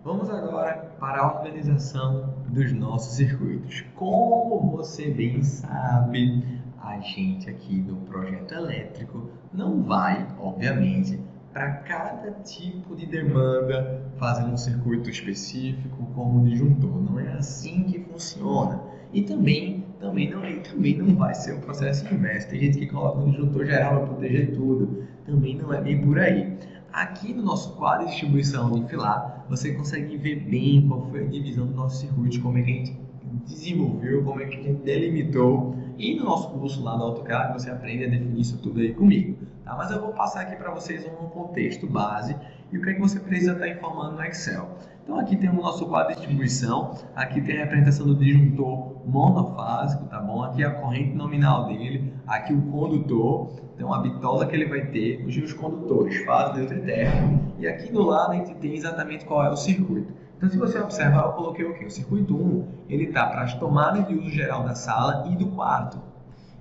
Vamos agora para a organização dos nossos circuitos. Como você bem sabe, a gente aqui do Projeto Elétrico não vai, obviamente, para cada tipo de demanda fazer um circuito específico como disjuntor. Não é assim que funciona. E também não vai ser um processo inverso. Tem gente que coloca um disjuntor geral para proteger tudo. Também não é bem por aí. Aqui no nosso quadro de distribuição de filar, você consegue ver bem qual foi a divisão do nosso circuito, como é que a gente desenvolveu, como é que a gente delimitou. E no nosso curso lá do AutoCAD você aprende a definir isso tudo aí comigo. Tá? Mas eu vou passar aqui para vocês um contexto base e o que é que você precisa estar informando no Excel. Então aqui temos o nosso quadro de distribuição, aqui tem a representação do disjuntor monofásico, tá bom? Aqui é a corrente nominal dele, aqui o condutor, então a bitola que ele vai ter, os condutores, fase, neutro e térmico, e aqui do lado a gente tem exatamente qual é o circuito. Então se você observar, eu coloquei o quê? O circuito 1, ele está para as tomadas de uso geral da sala e do quarto.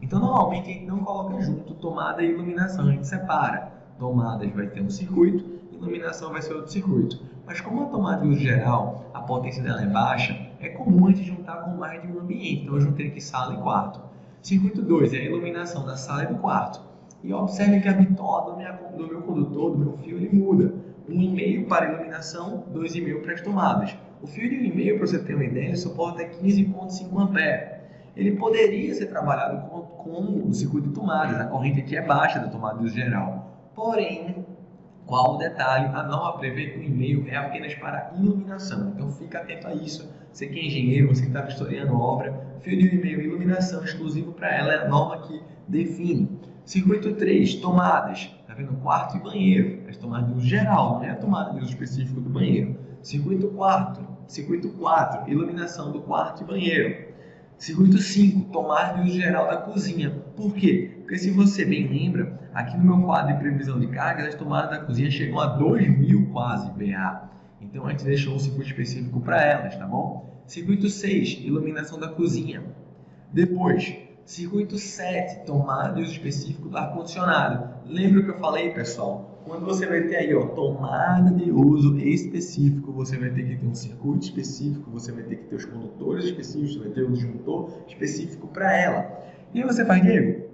Então normalmente a gente não coloca junto tomada e iluminação, a gente separa. Tomadas vai ter um circuito, iluminação vai ser outro circuito. Mas como a tomada de uso geral, a potência dela é baixa, é comum a gente juntar com mais de um ambiente. Então eu juntei aqui sala e quarto. Circuito 2 é a iluminação da sala e do quarto. E observe que a bitola do meu condutor, do meu fio, ele muda. 1,5 para iluminação, 2,5 para as tomadas. O fio de 1,5, para você ter uma ideia, ele suporta 15,5 ampere. Ele poderia ser trabalhado com o circuito de tomadas. A corrente aqui é baixa da tomada de uso geral. Porém, qual o detalhe? A norma prevê que o e-mail é apenas para iluminação. Então, fica atento a isso. Você que é engenheiro, você que está vistoriando obra, fio de e-mail e iluminação exclusivo para ela é a norma que define. Circuito 3, tomadas. Está vendo? Quarto e banheiro. As tomadas de uso geral, não é a tomada de uso específico do banheiro. Circuito 4, iluminação do quarto e banheiro. Circuito 5, tomada de uso geral da cozinha. Por quê? Porque se você bem lembra, aqui no meu quadro de previsão de cargas, as tomadas da cozinha chegam a 2.000 quase VA. Então a gente deixou um circuito específico para elas, tá bom? Circuito 6, iluminação da cozinha. Depois, circuito 7, tomada de uso específico do ar-condicionado. Lembra o que eu falei, pessoal? Quando você vai ter aí, ó, tomada de uso específico, você vai ter que ter um circuito específico, você vai ter que ter os condutores específicos, você vai ter um disjuntor específico para ela. E aí você faz, Diego,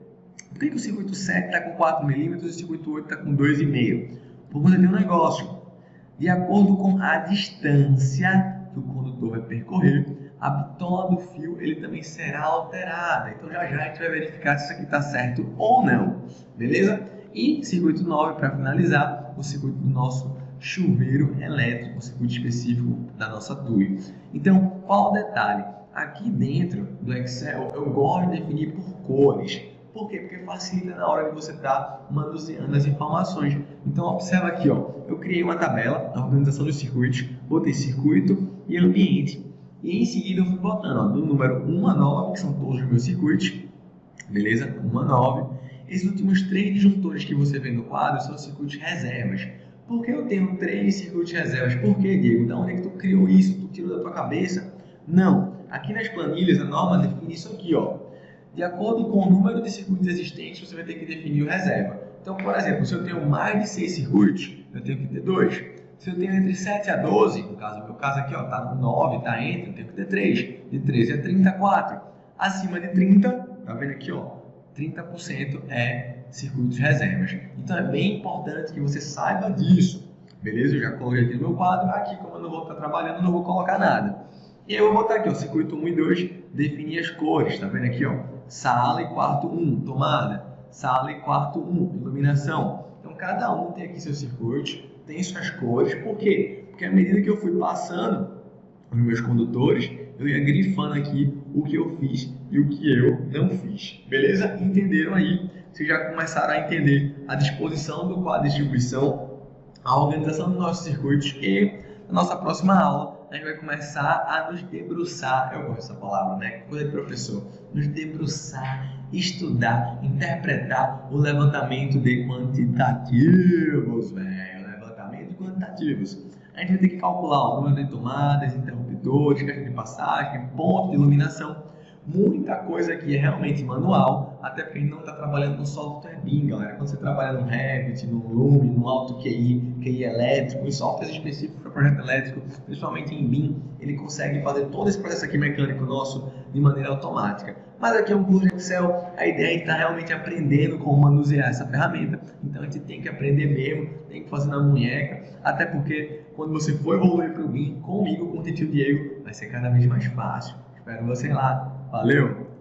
por que o circuito 7 está com 4 milímetros e o circuito 8 está com 2,5? Porque você tem um negócio. De acordo com a distância que o condutor vai percorrer, a bitola do fio ele também será alterada. Então já a gente vai verificar se isso aqui está certo ou não. Beleza? E circuito 9, para finalizar, o circuito do nosso chuveiro elétrico, um circuito específico da nossa TUI. Então, qual o detalhe? Aqui dentro do Excel, eu gosto de definir por cores. Por quê? Porque facilita na hora de você estar manuseando as informações. Então, observa aqui, ó, eu criei uma tabela, a organização dos circuitos, botei circuito e ambiente. E em seguida eu fui botando, ó, do número 1 a 9, que são todos os meus circuitos, beleza? 1 a 9. Esses últimos 3 disjuntores que você vê no quadro são circuitos reservas. Por que eu tenho 3 circuitos reservas? Por que, Diego? Da onde é que tu criou isso? Tu tirou da tua cabeça? Não. Aqui nas planilhas a norma define isso aqui, ó. De acordo com o número de circuitos existentes, você vai ter que definir o reserva. Então, por exemplo, se eu tenho mais de 6 circuitos, eu tenho que ter 2. Se eu tenho entre 7 a 12, no meu caso aqui, ó, tá no 9, tá entre, eu tenho que ter 3. De 13 a 34. Acima de 30, tá vendo aqui, ó? 30% é circuitos reservas. Então é bem importante que você saiba disso. Beleza? Eu já coloquei aqui no meu quadro. Aqui, como eu não vou estar trabalhando, não vou colocar nada. E aí eu vou botar aqui, ó, circuito 1 e 2, definir as cores. Tá vendo aqui, ó? Sala e quarto 1, tomada. Sala e quarto 1, iluminação. Então cada um tem aqui seus circuitos, tem suas cores. Por quê? Porque à medida que eu fui passando os meus condutores, eu ia grifando aqui o que eu fiz e o que eu não fiz. Beleza? Entenderam aí? Vocês já começaram a entender a disposição do quadro de distribuição, a organização dos nossos circuitos e na nossa próxima aula a gente vai começar a nos debruçar, eu gosto dessa palavra, né? Coisa de professor. Nos debruçar, estudar, interpretar o levantamento de quantitativos, velho. Levantamento de quantitativos. A gente vai ter que calcular o número de tomadas, interruptores, caixa de passagem, ponto de iluminação. Muita coisa aqui é realmente manual, até porque a gente não está trabalhando no software BIM, galera. Quando você trabalha no Revit, no Lume, no Auto QI elétrico, em softwares específicos para projeto elétrico, principalmente em BIM, ele consegue fazer todo esse processo aqui mecânico nosso de maneira automática. Mas aqui é um curso de Excel, a ideia é a gente estar realmente aprendendo como manusear essa ferramenta, então a gente tem que aprender mesmo, tem que fazer na munheca, até porque quando você for evoluir para o BIM, comigo, com o tio Diego, vai ser cada vez mais fácil. Espero você lá. Valeu!